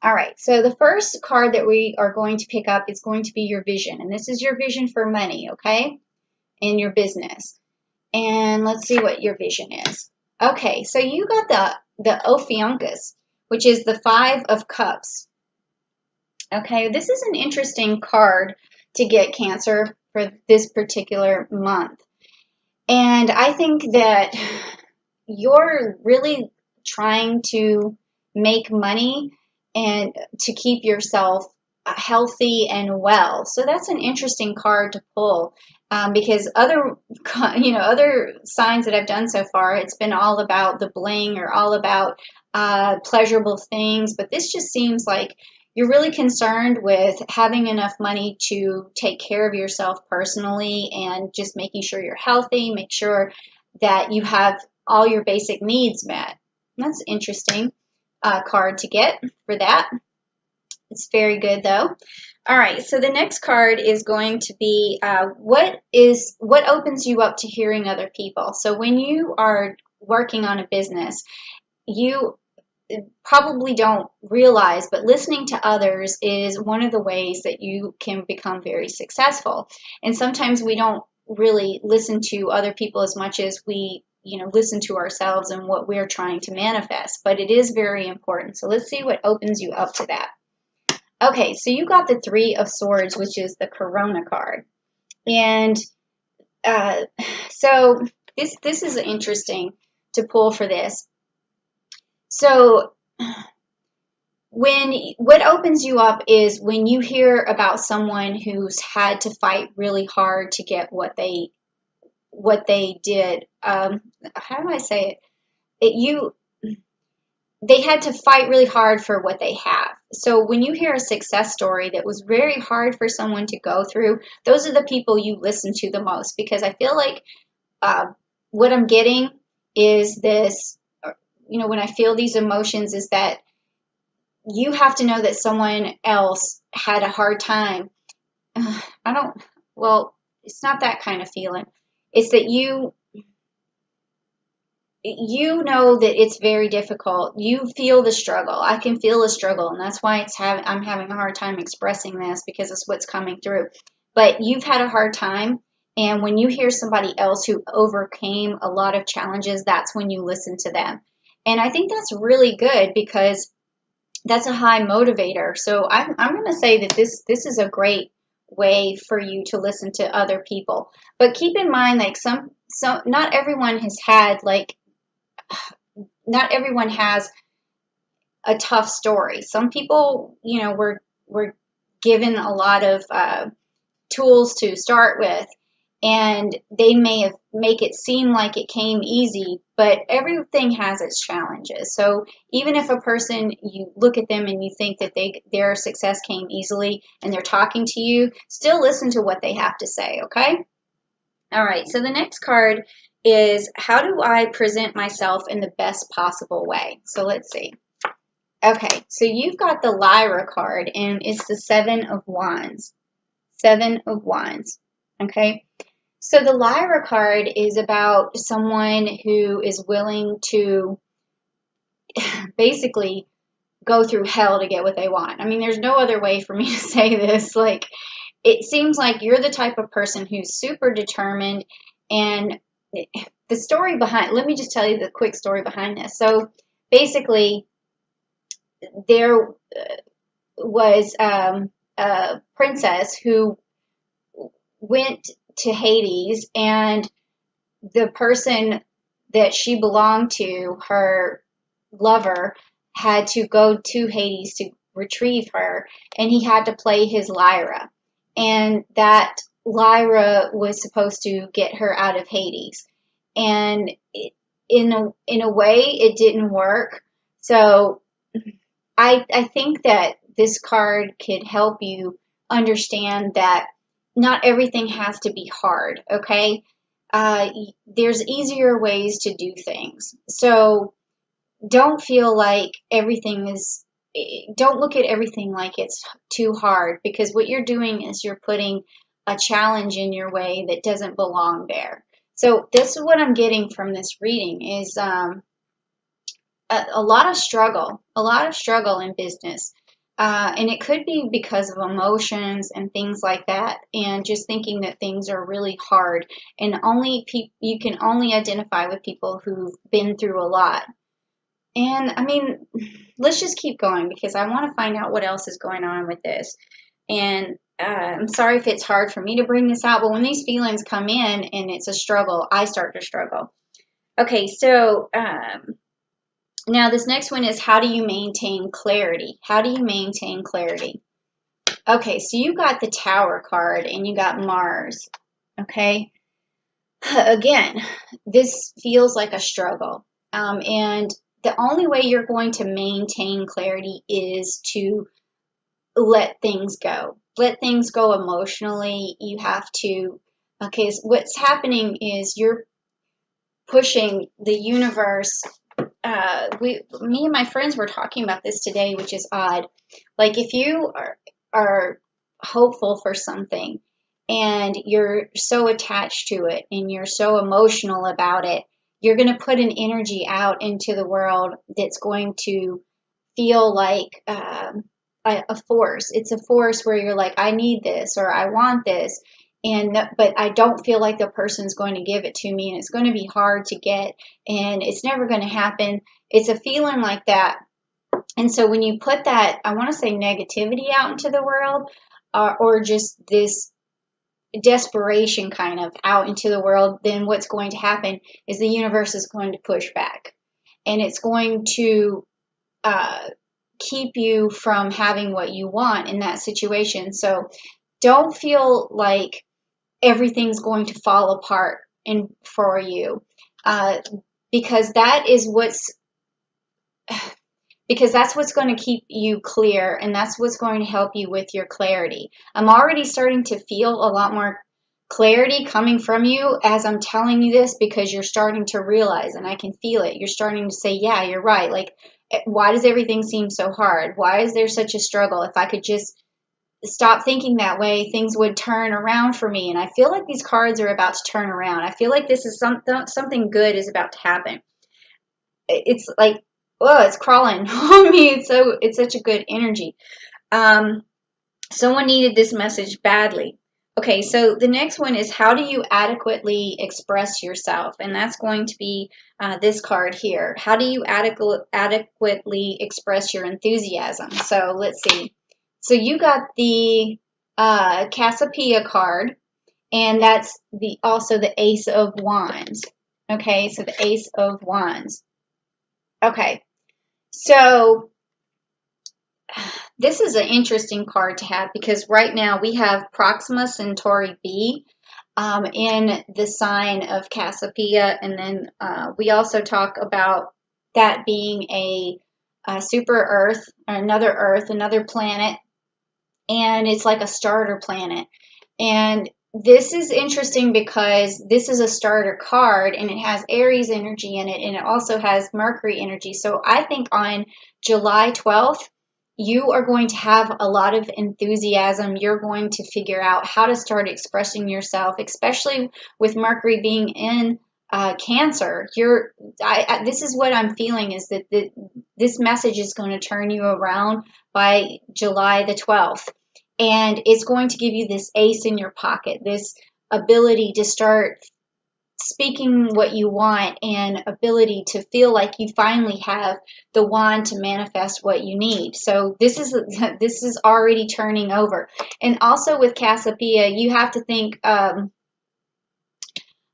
All right, so the first card that we are going to pick up is going to be your vision. And this is your vision for money, okay, in your business. And let's see what your vision is. Okay, so you got the Ophiuncus, which is the Five of Cups. Okay, this is an interesting card to get, Cancer, for this particular month. And I think that you're really trying to make money and to keep yourself healthy and well. So that's an interesting card to pull, because other signs that I've done so far, it's been all about the bling or all about pleasurable things. But this just seems like you're really concerned with having enough money to take care of yourself personally and just making sure you're healthy, make sure that you have all your basic needs met. That's an interesting card to get for that. It's very good though. All right, so the next card is going to be what opens you up to hearing other people. So when you are working on a business, you probably don't realize, but listening to others is one of the ways that you can become very successful. And sometimes we don't really listen to other people as much as we listen to ourselves and what we're trying to manifest, but it is very important. So let's see what opens you up to that. Okay, so you got the Three of Swords, which is the Corona card. And so this is interesting to pull for this. So what opens you up is when you hear about someone who's had to fight really hard to get what they did. How do I say it? They had to fight really hard for what they have. So when you hear a success story that was very hard for someone to go through, those are the people you listen to the most, because I feel like what I'm getting is this, when I feel these emotions, is that you have to know that someone else had a hard time. It's not that kind of feeling. It's that you know that it's very difficult. You feel the struggle. I can feel the struggle, and that's why I'm having a hard time expressing this, because it's what's coming through. But you've had a hard time, and when you hear somebody else who overcame a lot of challenges, that's when you listen to them. And I think that's really good, because that's a high motivator. So I'm going to say that this is a great way for you to listen to other people. But keep in mind, like not everyone has a tough story. Some people, were given a lot of tools to start with, and they make it seem like it came easy, but everything has its challenges. So even if a person, you look at them and you think that their success came easily and they're talking to you, still listen to what they have to say, okay? All right, so the next card is, how do I present myself in the best possible way? So let's see. Okay, so you've got the Lyra card, and it's the Seven of Wands. Seven of Wands, okay? So the Lyra card is about someone who is willing to basically go through hell to get what they want. I mean, there's no other way for me to say this. Like, it seems like you're the type of person who's super determined. And the story behind, let me just tell you the quick story behind this. So basically, there was a princess who went to Hades, and the person that she belonged to, her lover, had to go to Hades to retrieve her, and he had to play his lyra. And that lyra was supposed to get her out of Hades. And in a way, it didn't work. So I think that this card could help you understand that not everything has to be hard, okay? There's easier ways to do things. So don't feel like don't look at everything like it's too hard, because what you're doing is you're putting a challenge in your way that doesn't belong there. So this is what I'm getting from this reading is a lot of struggle in business. And it could be because of emotions and things like that, and just thinking that things are really hard. And you can only identify with people who've been through a lot. And I mean, let's just keep going because I want to find out what else is going on with this. And I'm sorry if it's hard for me to bring this out, but when these feelings come in and it's a struggle, I start to struggle. Okay, so now this next one is, how do you maintain clarity? How do you maintain clarity? Okay, so you got the Tower card and you got Mars. Okay, again, this feels like a struggle. And the only way you're going to maintain clarity is to let things go. Let things go emotionally. You have to, okay, so what's happening is you're pushing the universe. Me and my friends were talking about this today, which is odd. Like if you are hopeful for something and you're so attached to it and you're so emotional about it, you're going to put an energy out into the world that's going to feel like a force. It's a force where you're like, I need this or I want this, but I don't feel like the person's going to give it to me, and it's going to be hard to get, and it's never going to happen. It's a feeling like that. And so when you put that, I want to say negativity out into the world, or just this desperation kind of out into the world, then what's going to happen is the universe is going to push back, and it's going to keep you from having what you want in that situation. So don't feel like everything's going to fall apart for you, uh, because that is because that's what's going to keep you clear, and that's what's going to help you with your clarity. I'm already starting to feel a lot more clarity coming from you as I'm telling you this, because you're starting to realize, and I can feel it. You're starting to say, yeah, you're right. Like, why does everything seem so hard? Why is there such a struggle? If I could just stop thinking that way, things would turn around for me. And I feel like these cards are about to turn around. I feel like this is something good is about to happen. It's like, oh, it's crawling on me. It's such a good energy. Someone needed this message badly. Okay, so the next one is, how do you adequately express yourself? And that's going to be this card here. How do you adequately express your enthusiasm? So let's see. So you got the Cassiopeia card, and that's also the Ace of Wands. Okay, so the Ace of Wands. Okay, so this is an interesting card to have, because right now we have Proxima Centauri B in the sign of Cassiopeia, and then we also talk about that being a super Earth, or another planet, and it's like a starter planet. And this is interesting because this is a starter card, and it has Aries energy in it, and it also has Mercury energy. So I think on July 12th, you are going to have a lot of enthusiasm. You're going to figure out how to start expressing yourself, especially with Mercury being in Cancer. This is what I'm feeling, is that this message is going to turn you around by July the 12th. And it's going to give you this ace in your pocket, this ability to start speaking what you want, and ability to feel like you finally have the wand to manifest what you need. So this is already turning over. And also with Cassiopeia, you have to think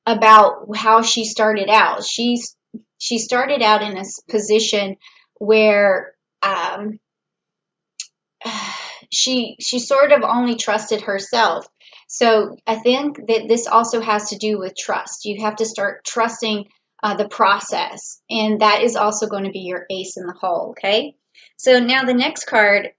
about how she started out. She started out in a position where she sort of only trusted herself. So I think that this also has to do with trust. You have to start trusting the process, and that is also going to be your ace in the hole. Okay, so now the next card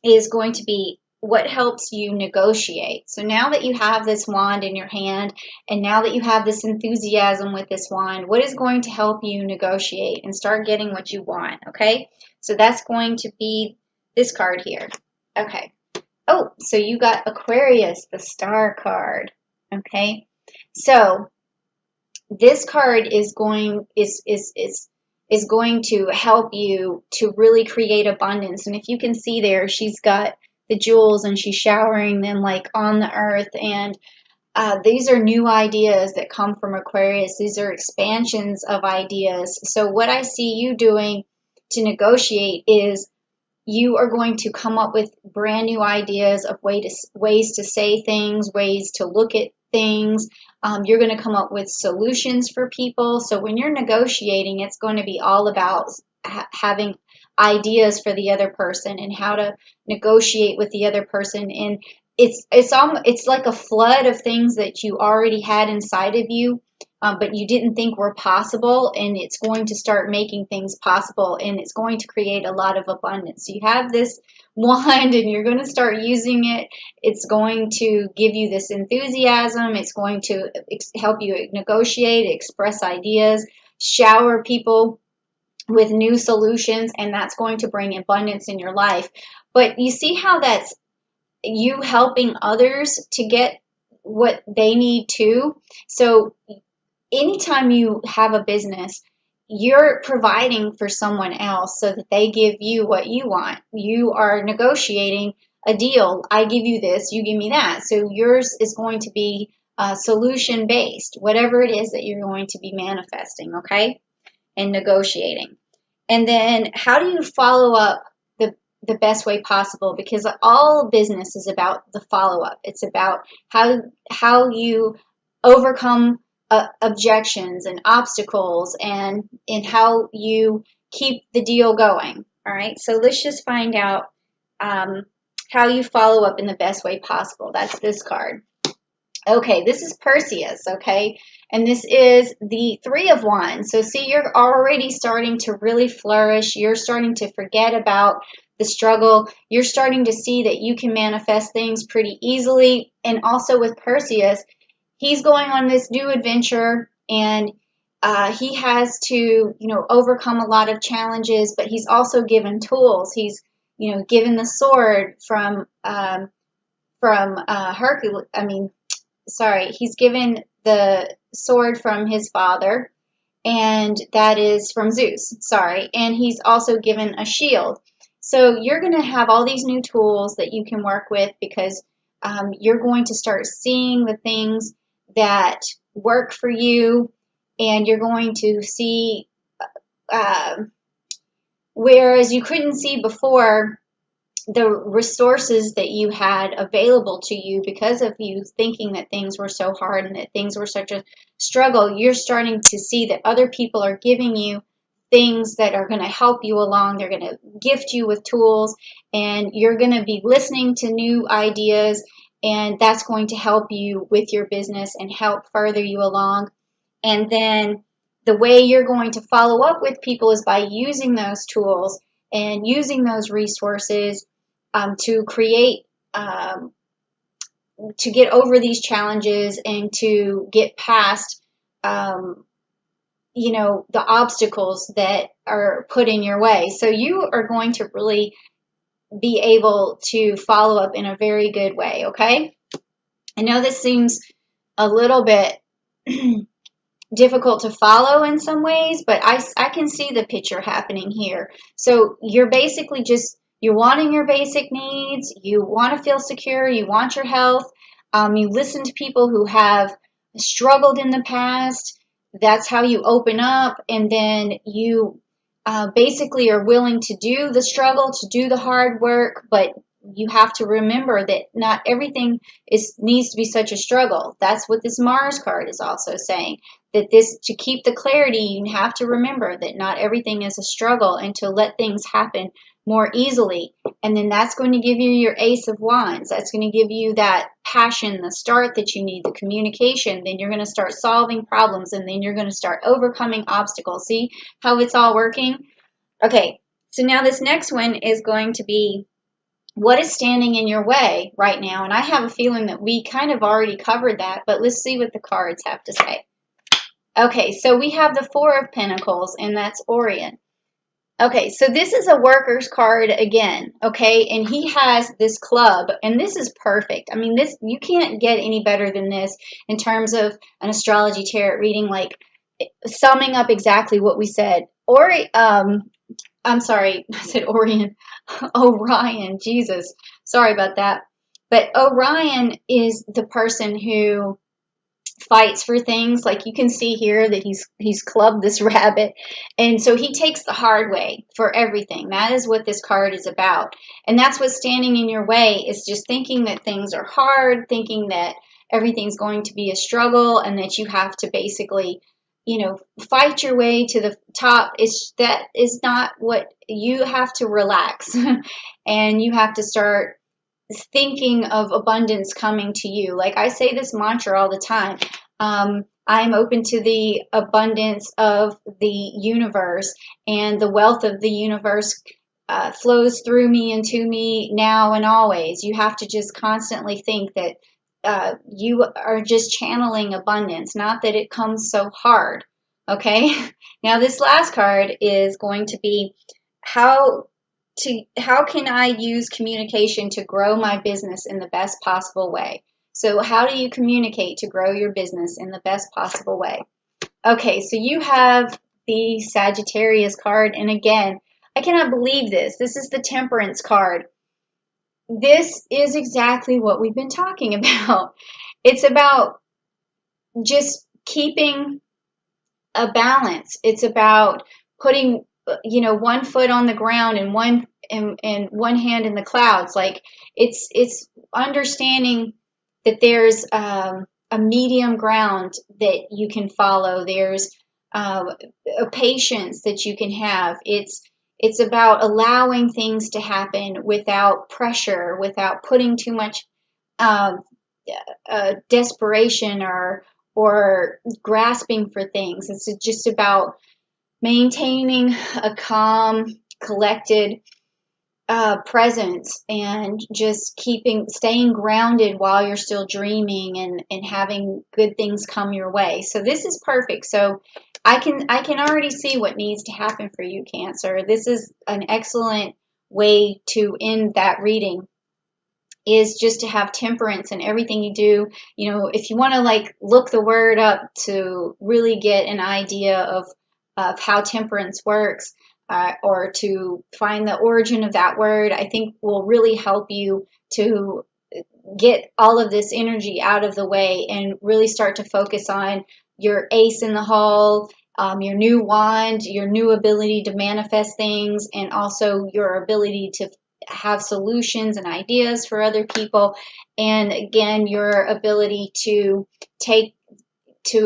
is going to be, what helps you negotiate. So now that you have this wand in your hand, and now that you have this enthusiasm with this wand, what is going to help you negotiate and start getting what you want? Okay, so that's going to be this card here. Okay. Oh, so you got Aquarius, the star card. Okay. So this card is is going to help you to really create abundance. And if you can see there, she's got the jewels and she's showering them like on the earth. And these are new ideas that come from Aquarius. These are expansions of ideas. So what I see you doing to negotiate is you are going to come up with brand new ideas of ways to say things, ways to look at things. You're going to come up with solutions for people. So when you're negotiating, it's going to be all about having ideas for the other person and how to negotiate with the other person. And it's like a flood of things that you already had inside of you, but you didn't think were possible, and it's going to start making things possible, and it's going to create a lot of abundance. So you have this wand and you're going to start using it. It's going to give you this enthusiasm. It's going to help you negotiate, express ideas, shower people with new solutions, and that's going to bring abundance in your life. But you see how that's you helping others to get what they need too. So anytime you have a business, you're providing for someone else so that they give you what you want. You are negotiating a deal. I give you this, you give me that. So yours is going to be solution based, whatever it is that you're going to be manifesting, okay? And negotiating. And then how do you follow up the best way possible? Because all business is about the follow-up. It's about how you overcome objections and obstacles, and how you keep the deal going. All right, so let's just find out how you follow up in the best way possible. That's this card. Okay, this is Perseus, okay? And this is the Three of Wands. So see, you're already starting to really flourish. You're starting to forget about the struggle. You're starting to see that you can manifest things pretty easily. And also with Perseus, he's going on this new adventure, and he has to, overcome a lot of challenges, but he's also given tools. He's, given the sword from Hercules. He's given the sword from his father, and that is from Zeus. And he's also given a shield. So you're going to have all these new tools that you can work with, because you're going to start seeing the things that work for you, and you're going to see, whereas you couldn't see before, the resources that you had available to you because of you thinking that things were so hard and that things were such a struggle. You're starting to see that other people are giving you things that are going to help you along. They're going to gift you with tools, and you're going to be listening to new ideas, and that's going to help you with your business and help further you along. And then the way you're going to follow up with people is by using those tools and using those resources to create, to get over these challenges and to get past, the obstacles that are put in your way. So you are going to really be able to follow up in a very good way, okay? I know this seems a little bit difficult to follow in some ways, but I can see the picture happening here. So you're basically you're wanting your basic needs, you want to feel secure, you want your health, you listen to people who have struggled in the past. That's how you open up, and then you basically are willing to do the struggle, to do the hard work, but you have to remember that not everything needs to be such a struggle. That's what this Mars card is also saying, that to keep the clarity, you have to remember that not everything is a struggle, and to let things happen more easily. And then that's going to give you your Ace of Wands. That's going to give you that passion, the start that you need, the communication. Then you're going to start solving problems, and then you're going to start overcoming obstacles. See how it's all working? Okay, so now this next one is going to be, what is standing in your way right now? And I have a feeling that we kind of already covered that, but let's see what the cards have to say. Okay, so we have the Four of Pentacles, and that's Orion. Okay, so this is a worker's card again, okay? And he has this club, and this is perfect. I mean, you can't get any better than this in terms of an astrology tarot reading, like summing up exactly what we said. I'm sorry, I said Orion, Orion, Jesus, sorry about that. But Orion is the person who fights for things. Like you can see here that he's clubbed this rabbit, and so he takes the hard way for everything. That is what this card is about, and that's what's standing in your way, is just thinking that things are hard, thinking that everything's going to be a struggle, and that you have to basically, fight your way to the top. That is not what you have to. Relax and you have to start thinking of abundance coming to you. Like I say this mantra all the time. I'm open to the abundance of the universe, and the wealth of the universe flows through me and to me now and always. You have to just constantly think that you are just channeling abundance, not that it comes so hard. Okay. Now this last card is going to be how how can I use communication to grow my business in the best possible way? So how do you communicate to grow your business in the best possible way? Okay, so you have the Sagittarius card, and again, I cannot believe this. This is the Temperance card. This is exactly what we've been talking about. It's about just keeping a balance. It's about putting, one foot on the ground and one hand in the clouds. Like it's understanding that there's a medium ground that you can follow. There's a patience that you can have. It's about allowing things to happen without pressure, without putting too much um, desperation or grasping for things. It's just about maintaining a calm, collected presence, and just staying grounded while you're still dreaming, and having good things come your way. So this is perfect. So I can already see what needs to happen for you, Cancer. This is an excellent way to end that reading, is just to have temperance in everything you do. If you want to like look the word up to really get an idea of how temperance works, or to find the origin of that word, I think will really help you to get all of this energy out of the way and really start to focus on your ace in the hole, your new wand, your new ability to manifest things, and also your ability to have solutions and ideas for other people. And again, your ability to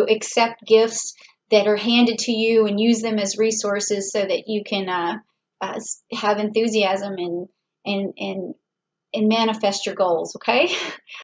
accept gifts that are handed to you and use them as resources so that you can have enthusiasm and manifest your goals. Okay.